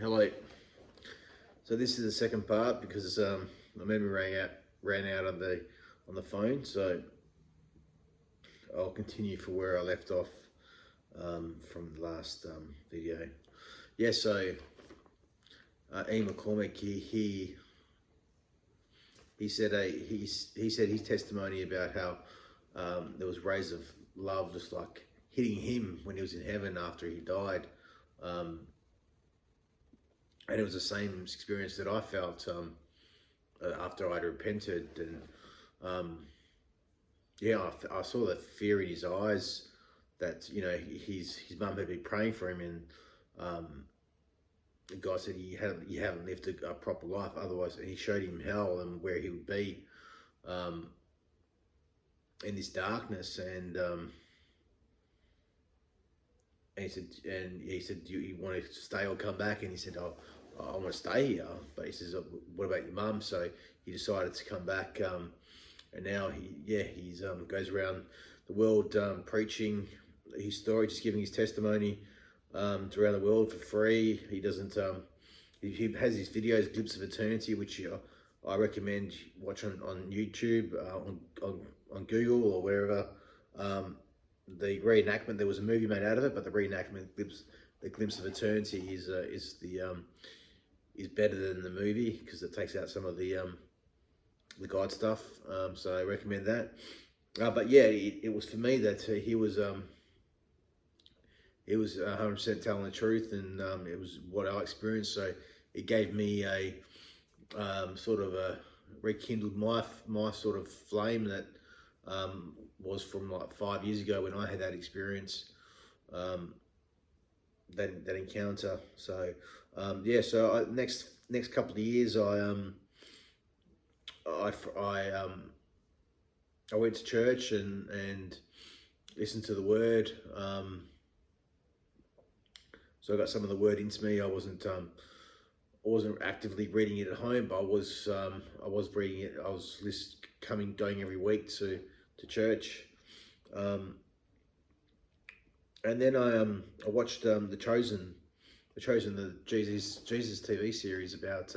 Hello. So this is the second part because my memory ran out on the phone. So I'll continue for where I left off from the last video. Yeah. So Ian McCormack he said he said his testimony about how there was rays of love just like hitting him when he was in heaven after he died. And it was the same experience that I felt after I'd repented, and I saw that fear in his eyes that his mum had been praying for him, and God said you haven't lived a proper life, otherwise. And he showed him hell and where he would be in this darkness, and he said, "Do you want to stay or come back?" And he said, "Oh, I want to stay here." But he says, "What about your mum?" So he decided to come back, and now he's goes around the world preaching his story, just giving his testimony to around the world for free. He doesn't. He has his videos, Glimpse of Eternity, which I recommend watch on YouTube, on Google or wherever. The reenactment, there was a movie made out of it, but the reenactment, the Glimpse of Eternity, is better than the movie because it takes out some of the God stuff. So I recommend that. But yeah, it was for me that he was 100% telling the truth, and it was what I experienced. So it gave me a sort of a rekindled my sort of flame that was from like 5 years ago when I had that experience, that encounter. So so next couple of years I went to church and listened to the word. So I got some of the word into me. I wasn't actively reading it at home, but I was reading it. I was going every week to church, and then I watched the Chosen, the Jesus TV series about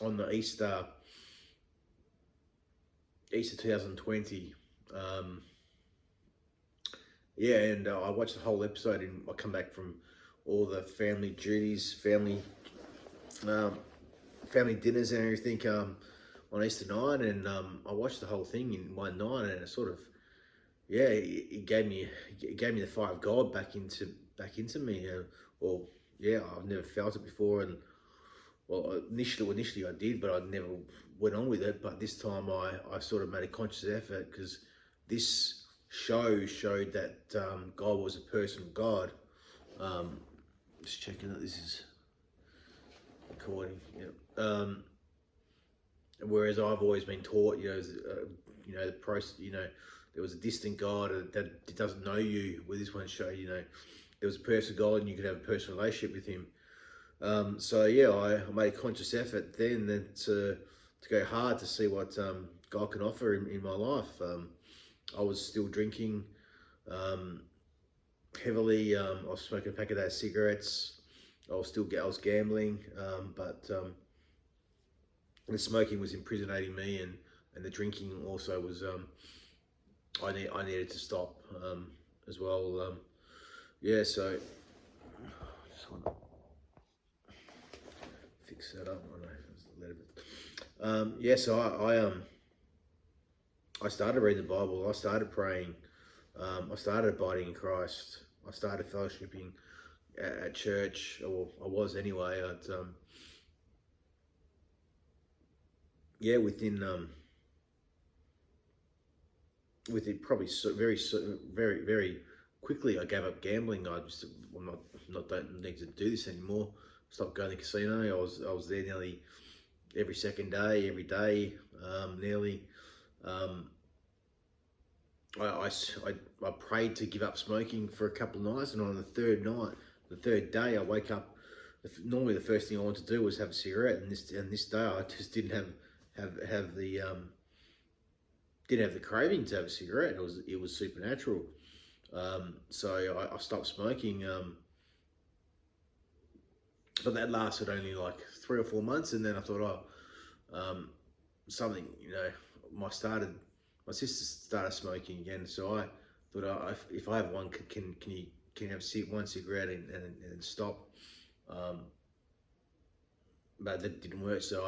on the Easter 2020. And I watched the whole episode, and I come back from all the family duties, family dinners and everything on Easter night, and I watched the whole thing in one night, and it sort of it gave me the fire of God back into me, I've never felt it before, and well, initially I did, but I never went on with it. But this time I sort of made a conscious effort because this show showed that God was a person of God. Just checking that this is recording. Yeah. Whereas I've always been taught, the process, there was a distant God that doesn't know you. Where this one showed, there was a person of God, and you could have a personal relationship with Him. I made a conscious effort then to go hard to see what God can offer in my life. I was still drinking heavily. I was smoking a pack of those cigarettes. I was gambling, but the smoking was imprisoning me, and the drinking also was. I needed to stop as well. So I just want to fix that up. So I started reading the Bible. I started praying. I started abiding in Christ. I started fellowshipping at church, or I was anyway. Within probably very very quickly, I gave up gambling. Don't need to do this anymore. Stopped going to the casino. I was there nearly every second day, every day, nearly. I prayed to give up smoking for a couple of nights, and on the third day, I wake up. Normally, the first thing I want to do was have a cigarette, and this day I just didn't have the craving to have a cigarette. It was supernatural. So I stopped smoking. but that lasted only like 3 or 4 months, and then I thought, something, my sister started smoking again, so I thought, if I have one, can you have one cigarette and stop? Um, but that didn't work, so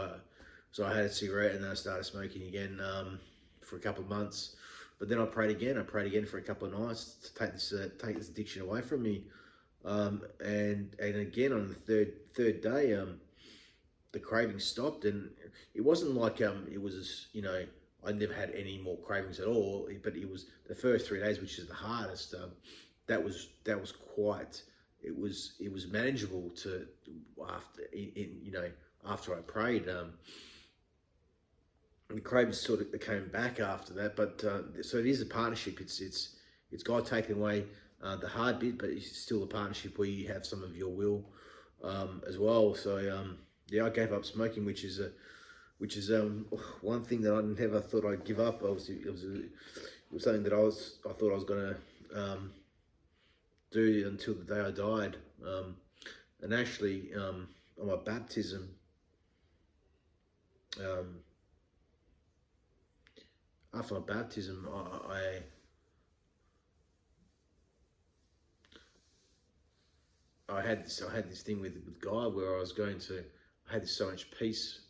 I had a cigarette, and then I started smoking again, for a couple of months. But then I prayed again. I prayed again for a couple of nights to take this addiction away from me. And again on the third day, the craving stopped, and it wasn't like it was, I never had any more cravings at all. But it was the first 3 days, which is the hardest. That was quite. It was manageable to after I prayed. The cravings sort of came back after that, but so it is a partnership. It's God taking away the hard bit, but it's still a partnership where you have some of your will as well. So yeah, I gave up smoking, which is one thing that I never thought I'd give up. Obviously, it was something that I thought I was gonna do until the day I died. And actually, on my baptism, after my baptism, I had this thing with God where I had so much peace.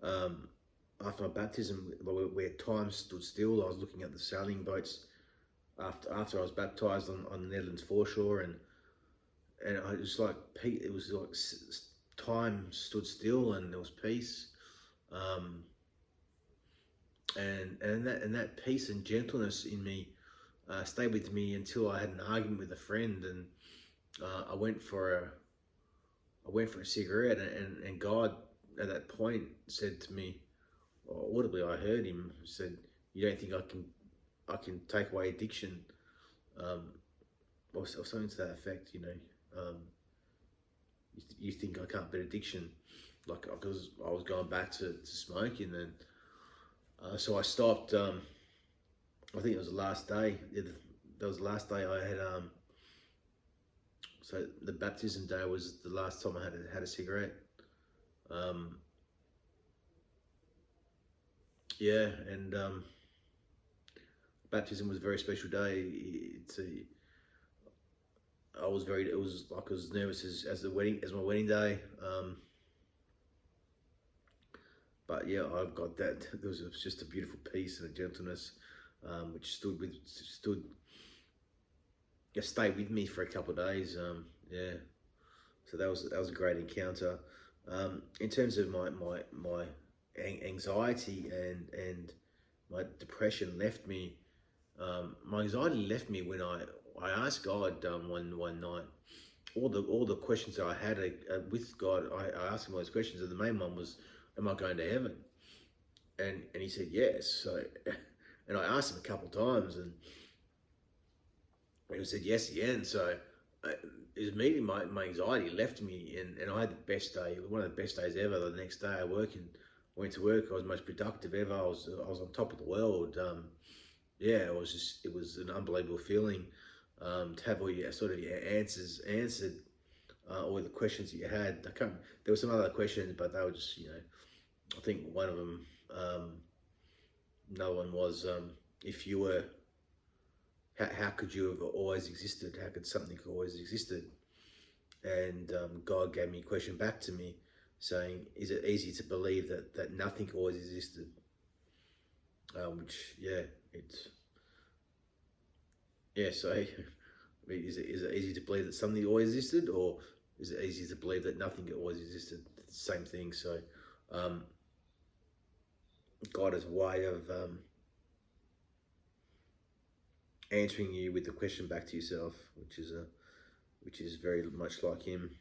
After my baptism, where time stood still, I was looking at the sailing boats after I was baptized on the Netherlands foreshore, and I was like, it was like time stood still, and there was peace. And that peace and gentleness in me stayed with me until I had an argument with a friend, and I went for a cigarette, and God at that point said to me, audibly, I heard him said, "You don't think I can take away addiction?" Or something to that effect, you think I can't beat addiction, like, because I was going back to smoking, and so I stopped. I think it was the last day. That was the last day I had. So the baptism day was the last time I had a cigarette. Yeah, and baptism was a very special day. It was like I was nervous as my wedding day. But yeah, I've got that. There was just a beautiful peace and a gentleness, which stayed with me for a couple of days. Yeah, so that was a great encounter. In terms of my anxiety and my depression left me. My anxiety left me when I asked God one night all the questions that I had with God. I asked him all those questions, and the main one was, "Am I going to heaven?" And he said yes. So, and I asked him a couple of times, and he said yes again. So, immediately my anxiety left me, and I had the best day, one of the best days ever. The next day I went to work. I was the most productive ever. I was on top of the world. Yeah, it was an unbelievable feeling to have all your answers answered, all the questions that you had. There were some other questions, but they were just, I think one of them, no one was, if you were, how could you have always existed? How could something have always existed? And God gave me a question back to me saying, is it easy to believe that nothing always existed? Which, yeah, so is it easy to believe that something always existed, or is it easy to believe that nothing always existed? It's the same thing. So God has a way of answering you with the question back to yourself, which is very much like him.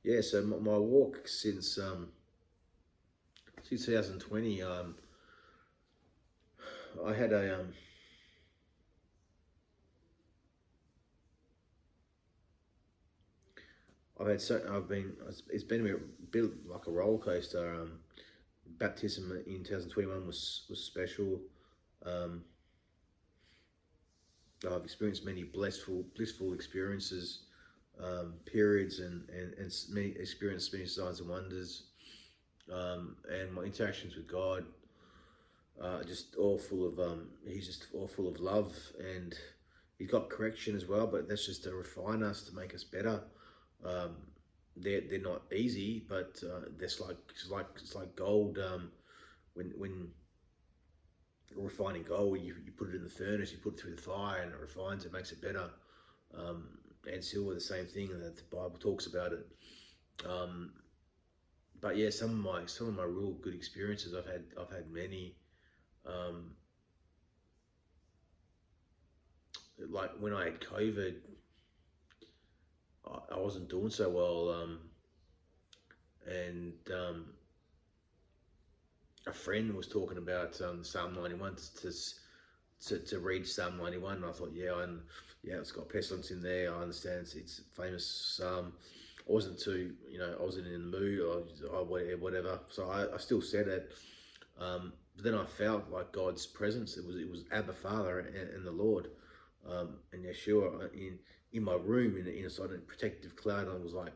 Yeah, so my walk since 2020, I had it's been a bit like a roller coaster. Baptism in 2021 was special. I've experienced many blissful experiences, periods, and many experienced many signs and wonders, and my interactions with God just all full of he's just all full of love, and he's got correction as well, but that's just to refine us, to make us better. um, they're not easy, but it's like gold. When refining gold, you put it in the furnace, you put it through the fire, and it refines it, makes it better. um, and silver, the same thing, that the Bible talks about it. um, but yeah, some of my real good experiences, I've had many. um, like when I had COVID, I wasn't doing so well, and a friend was talking about Psalm 91, to read Psalm 91, and I thought, yeah, it's got pestilence in there. I understand it's a famous psalm. I wasn't too, I wasn't in the mood, or whatever. So I still said it. But then I felt like God's presence. It was Abba Father and the Lord, and Yeshua in my room, in a sort of protective cloud. And I was like,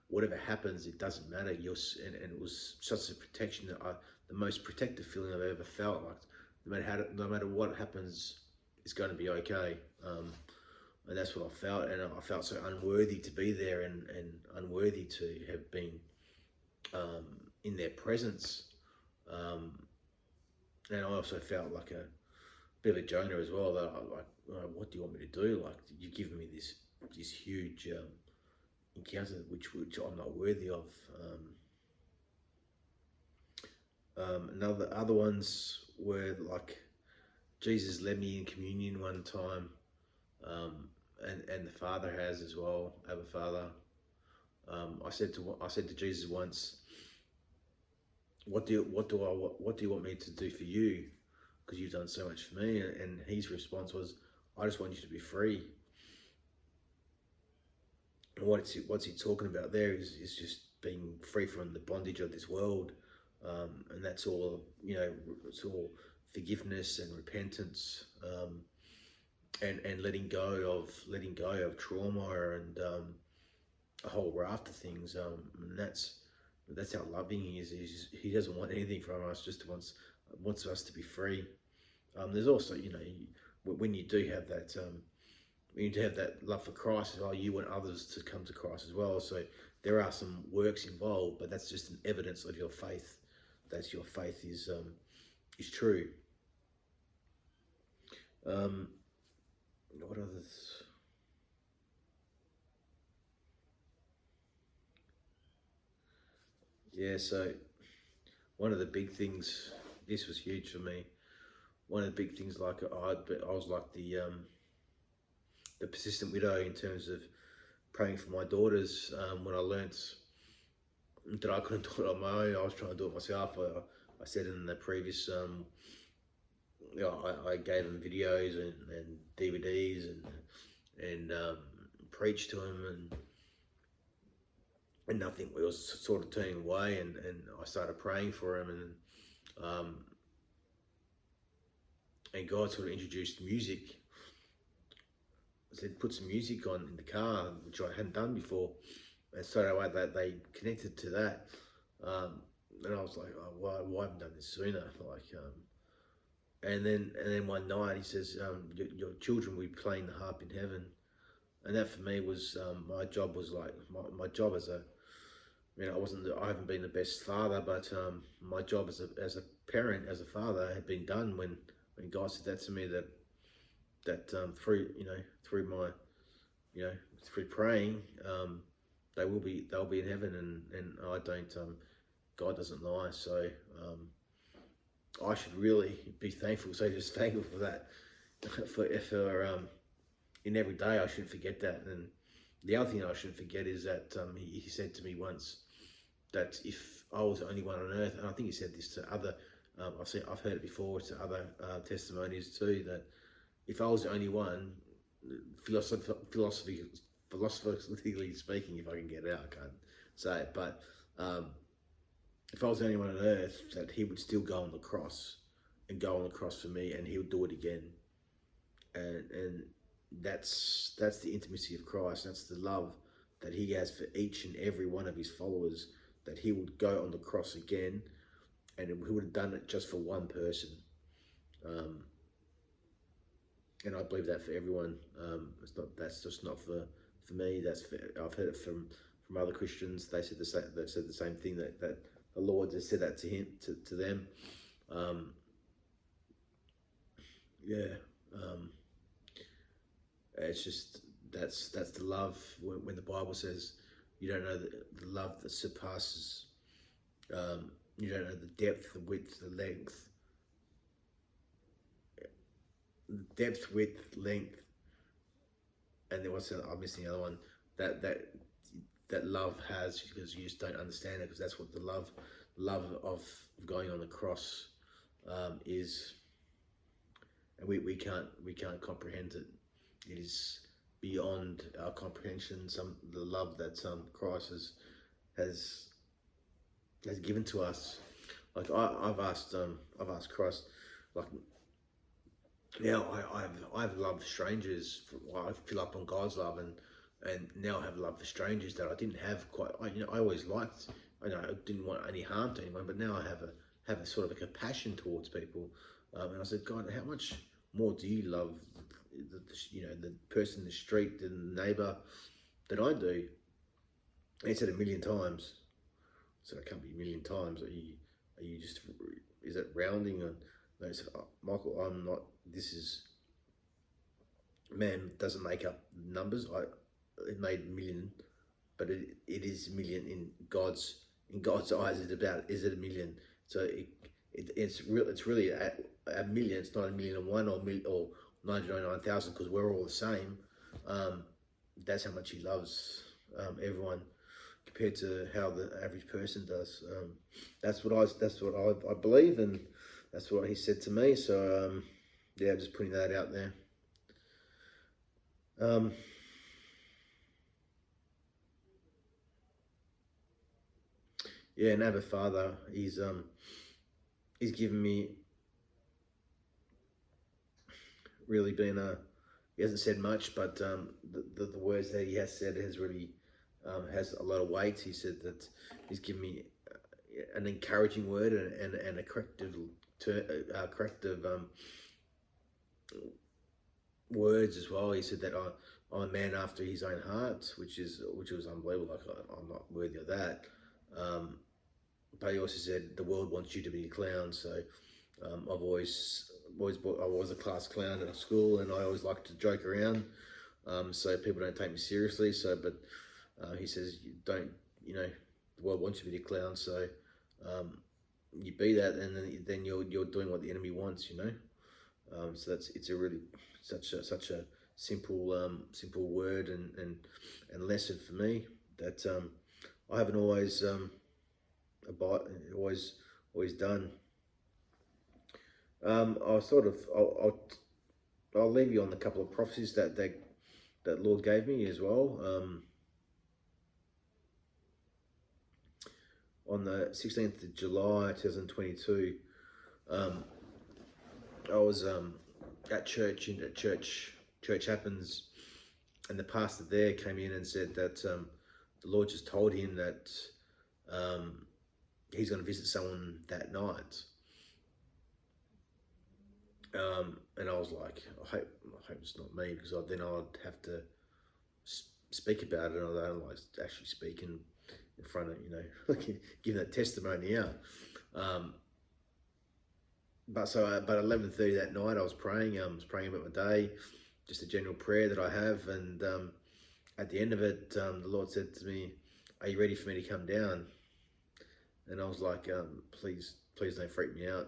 whatever happens, it doesn't matter. And it was such a protection, the most protective feeling I've ever felt. Like no matter what happens, it's going to be okay. And that's what I felt, and I felt so unworthy to be there, and unworthy to have been in their presence. And I also felt like a bit of a Jonah as well. That what do you want me to do? Like, you've given me this huge encounter, which I'm not worthy of. Other ones were like, Jesus led me in communion one time, and the Father has as well, Abba Father. I said to Jesus once, what do you want me to do for you? Because you've done so much for me. And his response was, I just want you to be free. And what's he talking about there is just being free from the bondage of this world. And that's all, it's all forgiveness and repentance, and letting go of trauma, and a whole raft of things. And that's how loving he is. He doesn't want anything from us, just wants us to be free. There's also, when you do have that, when you do have that love for Christ, you want others to come to Christ as well. So there are some works involved, but that's just an evidence of your faith. That your faith is true. What others? Yeah, so one of the big things, this was huge for me. One of the big things, like I was like the persistent widow in terms of praying for my daughters. When I learnt that I couldn't do it on my own, I was trying to do it myself. I said in the previous, I gave them videos and DVDs and preached to them, and nothing was sort of turning away, and I started praying for them, and God sort of introduced music. I said, put some music on in the car, which I hadn't done before, and straight away they connected to that. And I was like, oh, why haven't I done this sooner? And then one night he says, your children will be playing the harp in heaven. And that for me was, my job was like, my job as I haven't been the best father, but my job as a parent, as a father, had been done when God said that to me, that through my, through praying, they'll be in heaven, and I don't, God doesn't lie. So I should really be thankful. So just thankful for that. for in every day, I shouldn't forget that. And the other thing I shouldn't forget is that he said to me once that if I was the only one on earth, and I think he said this to other, I've heard it before, to other testimonies too, that if I was the only one, philosophically speaking, if I can get it out, I can't say it, but if I was the only one on earth, that he would still go on the cross for me, and he would do it again. And that's the intimacy of Christ. That's the love that he has for each and every one of his followers, that he would go on the cross again, and he would have done it just for one person. And I believe that for everyone. That's just not for me. I've heard it from other Christians. They said the same. They've said the same thing, that the Lord has said that to him, to them. It's just that's the love. When the Bible says you don't know the love that surpasses. You don't know the depth, the width, the length. Depth, width, length, and then I'm missing the other one. That love has, because you just don't understand it, because that's what the love of going on the cross is, and we can't comprehend it. It is beyond our comprehension. The love that Christ has given to us. Like I've asked Christ, like, now I've loved strangers. I fill up on God's love, and now I have love for strangers that I didn't have quite. I always liked. I didn't want any harm to anyone, but now I have a sort of a compassion towards people. And I said, God, how much more do you love the person in the street, the neighbour, than I do? And he said 1,000,000 times. So it can't be 1,000,000 times. Are you just, is it rounding? And no, he said, oh, Michael, I'm not. This is, man doesn't make up numbers. It made 1,000,000, but it is 1,000,000 in God's eyes. Is it 1,000,000? So it's really a 1,000,000. It's not 1,000,001 or 999,000, because we're all the same. That's how much he loves everyone, compared to how the average person does. That's what I believe, and that's what he said to me. So yeah, just putting that out there. Yeah, and Abba Father, he's given me, really been he hasn't said much, but the words that he has said has really has a lot of weight. He said that he's given me an encouraging word and a corrective words as well. He said that I'm a man after his own heart, which was unbelievable. Like, I'm not worthy of that. But he also said the world wants you to be a clown. So I was a class clown at school, and I always liked to joke around, so people don't take me seriously. So, but he says, the world wants you to be a clown. So you be that, and then you're doing what the enemy wants. So it's a really such a simple word and lesson for me that I haven't always done. I'll leave you on a couple of prophecies that Lord gave me as well. On the 16th of July 2022, I was at church, church happens, and the pastor there came in and said that the Lord just told him that he's going to visit someone that night. And I was like, I hope it's not me, because then I'd have to speak about it, and I don't like actually speaking in front of, giving that testimony out. But 11:30 that night, I was praying. I was praying about my day, just a general prayer that I have. And at the end of it, the Lord said to me, "Are you ready for me to come down?" And I was like, "Please don't freak me out.